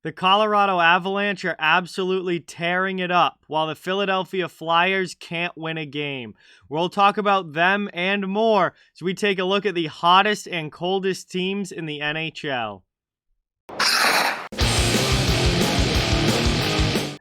The Colorado Avalanche are absolutely tearing it up, while the Philadelphia Flyers can't win a game. We'll talk about them and more as we take a look at the hottest and coldest teams in the NHL.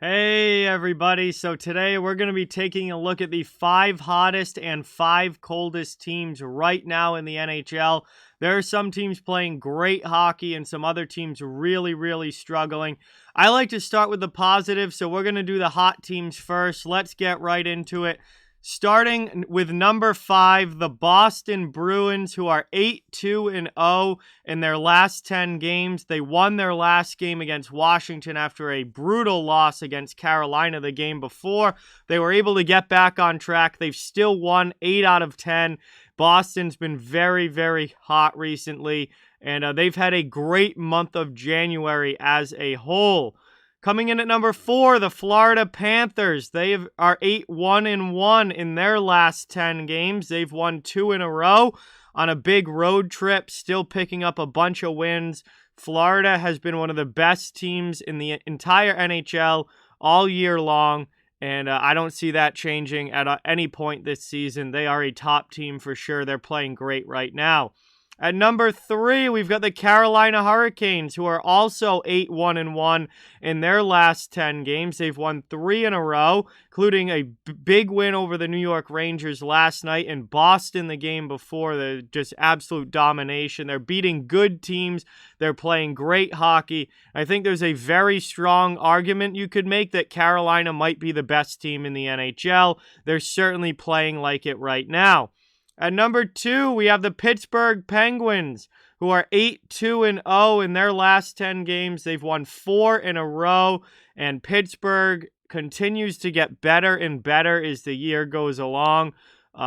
Hey everybody, so today we're going to be taking a look at the 5 hottest and 5 coldest teams right now in the NHL. There are some teams playing great hockey and some other teams really struggling. I like to start with the positive, so we're going to do the hot teams first. Let's get right into it. Starting with number 5, the Boston Bruins, who are 8-2-0 in their last 10 games. They won their last game against Washington after a brutal loss against Carolina the game before. They were able to get back on track. They've still won 8 out of 10. Boston's been very hot recently, and they've had a great month of January as a whole. Coming in at number 4, the Florida Panthers. They are 8-1-1 in their last 10 games. They've won 2 in a row on a big road trip, still picking up a bunch of wins. Florida has been one of the best teams in the entire NHL all year long, and I don't see that changing at any point this season. They are a top team for sure. They're playing great right now. At number 3, we've got the Carolina Hurricanes, who are also 8-1-1 in their last 10 games. They've won 3 in a row, including a big win over the New York Rangers last night, and Boston the game before. The just absolute domination. They're beating good teams. They're playing great hockey. I think there's a very strong argument you could make that Carolina might be the best team in the NHL. They're certainly playing like it right now. At number 2, we have the Pittsburgh Penguins, who are 8-2-0 in their last 10 games. They've won 4 in a row, and Pittsburgh continues to get better and better as the year goes along.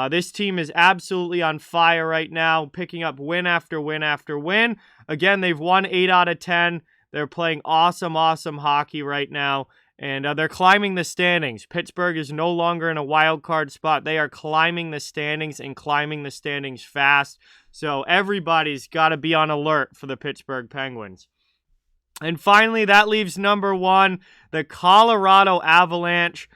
This team is absolutely on fire right now, picking up win after win after win. Again, they've won 8 out of 10. They're playing awesome hockey right now. And they're climbing the standings. Pittsburgh is no longer in a wild card spot. They are climbing the standings and climbing the standings fast. So everybody's got to be on alert for the Pittsburgh Penguins. And finally, that leaves number 1, the Colorado Avalanche.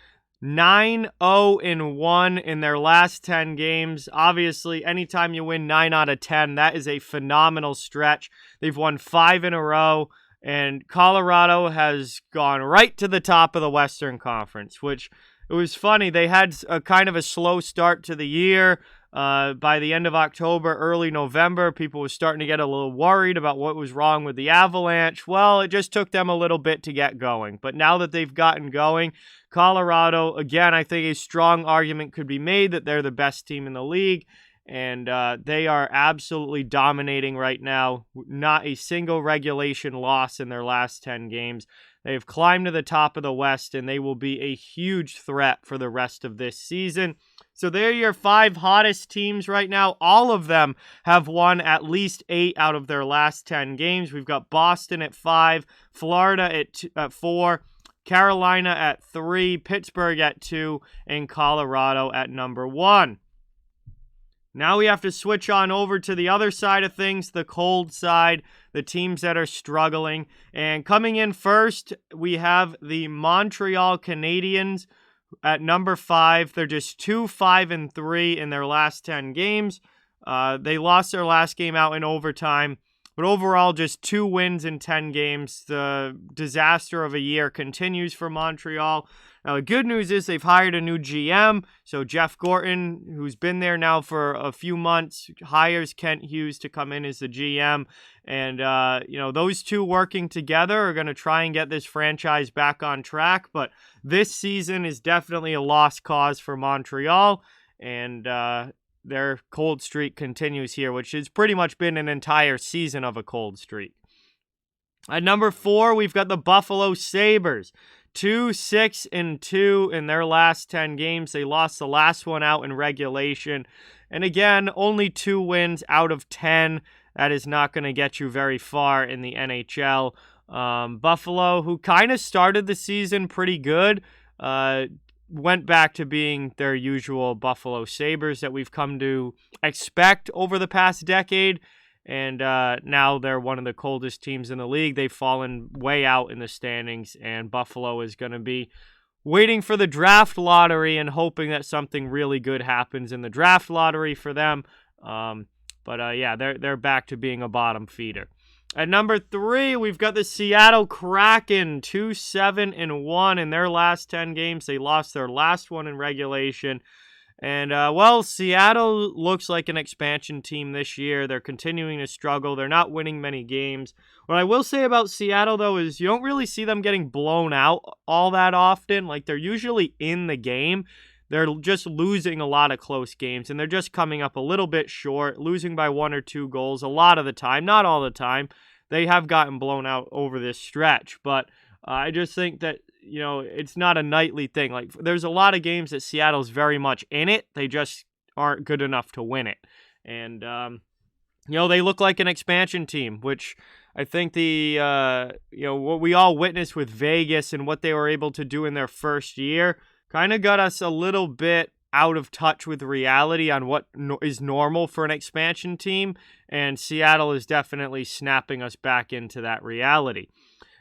9-0-1 in their last 10 games. Obviously, anytime you win 9 out of 10, that is a phenomenal stretch. They've won 5 in a row. And Colorado has gone right to the top of the Western Conference, which it was funny. They had a kind of a slow start to the year. By the end of October, early November, people were starting to get a little worried about what was wrong with the Avalanche. Well, it just took them a little bit to get going. But now that they've gotten going, Colorado, again, I think a strong argument could be made that they're the best team in the league. And they are absolutely dominating right now. Not a single regulation loss in their last 10 games. They've climbed to the top of the West, and they will be a huge threat for the rest of this season. So they're your 5 hottest teams right now. All of them have won at least 8 out of their last 10 games. We've got Boston at 5, Florida at 4, Carolina at 3, Pittsburgh at 2, and Colorado at number 1. Now we have to switch on over to the other side of things, the cold side, the teams that are struggling. And coming in first, we have the Montreal Canadiens at number 5. They're just 2-5-3 in their last 10 games. They lost their last game out in overtime. But overall, just 2 wins in 10 games. The disaster of a year continues for Montreal. Now, the good news is they've hired a new GM. So Jeff Gorton, who's been there now for a few months, hires Kent Hughes to come in as the GM. And, those two working together are going to try and get this franchise back on track. But this season is definitely a lost cause for Montreal. And their cold streak continues here, which has pretty much been an entire season of a cold streak. At number 4, we've got the Buffalo Sabres. 2-6-2 in their last 10 games. They lost the last one out in regulation. And again, only 2 wins out of 10. That is not going to get you very far in the NHL. Buffalo, who kind of started the season pretty good, went back to being their usual Buffalo Sabres that we've come to expect over the past decade. and now they're one of the coldest teams in the league. They've fallen way out in the standings, and Buffalo is going to be waiting for the draft lottery and hoping that something really good happens in the draft lottery for them. Yeah, they're back to being a bottom feeder. At number 3, we've got the Seattle Kraken, 2-7-1 in their last 10 games. They lost their last one in regulation. And, Seattle looks like an expansion team this year. They're continuing to struggle. They're not winning many games. What I will say about Seattle, though, is you don't really see them getting blown out all that often. Like, they're usually in the game. They're just losing a lot of close games, and they're just coming up a little bit short, losing by 1 or 2 goals a lot of the time. Not all the time. They have gotten blown out over this stretch, but I just think that, it's not a nightly thing. Like, there's a lot of games that Seattle's very much in it. They just aren't good enough to win it. And, they look like an expansion team, which I think what we all witnessed with Vegas and what they were able to do in their first year kind of got us a little bit out of touch with reality on what is normal for an expansion team. And Seattle is definitely snapping us back into that reality.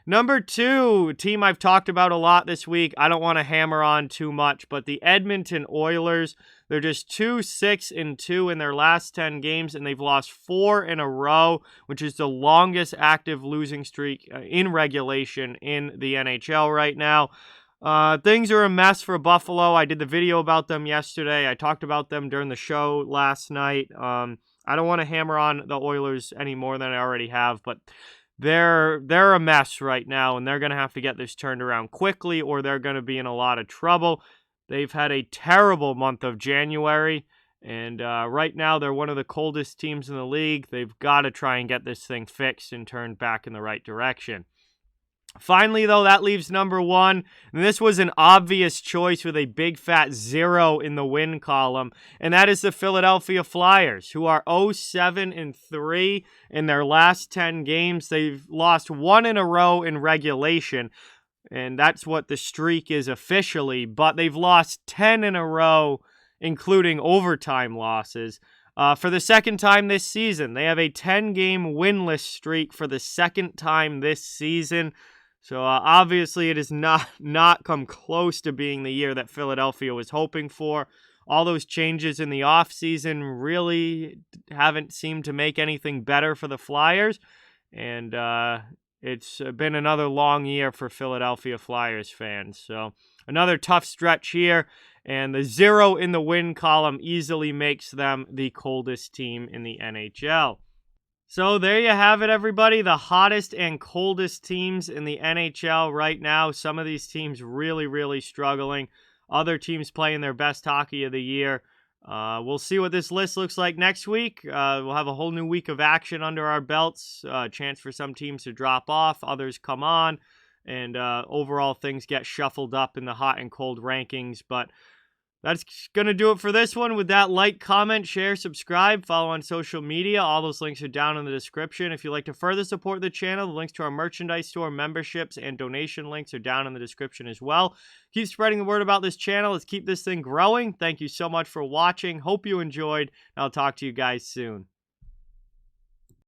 Number 2, team I've talked about a lot this week. I don't want to hammer on too much, but the Edmonton Oilers, they're just 2-6-2 in their last 10 games, and they've lost 4 in a row, which is the longest active losing streak in regulation in the NHL right now. Things are a mess for Buffalo. I did the video about them yesterday. I talked about them during the show last night. I don't want to hammer on the Oilers any more than I already have, but they're a mess right now, and they're going to have to get this turned around quickly, or they're going to be in a lot of trouble. They've had a terrible month of January, and right now they're one of the coldest teams in the league. They've got to try and get this thing fixed and turned back in the right direction. Finally, though, that leaves number 1. And this was an obvious choice with a big fat 0 in the win column. And that is the Philadelphia Flyers, who are 0-7-3 in their last 10 games. They've lost 1 in a row in regulation. And that's what the streak is officially. But they've lost 10 in a row, including overtime losses. For the second time this season. They have a 10-game winless streak for the second time this season. So obviously it has not come close to being the year that Philadelphia was hoping for. All those changes in the offseason really haven't seemed to make anything better for the Flyers. And it's been another long year for Philadelphia Flyers fans. So another tough stretch here. And the 0 in the win column easily makes them the coldest team in the NHL. So there you have it, everybody. The hottest and coldest teams in the NHL right now. Some of these teams really, really struggling. Other teams playing their best hockey of the year. We'll see what this list looks like next week. We'll have a whole new week of action under our belts. Chance for some teams to drop off. Others come on. And overall, things get shuffled up in the hot and cold rankings. But that's going to do it for this one. With that, like, comment, share, subscribe, follow on social media. All those links are down in the description. If you'd like to further support the channel, the links to our merchandise store, memberships, and donation links are down in the description as well. Keep spreading the word about this channel. Let's keep this thing growing. Thank you so much for watching. Hope you enjoyed. I'll talk to you guys soon.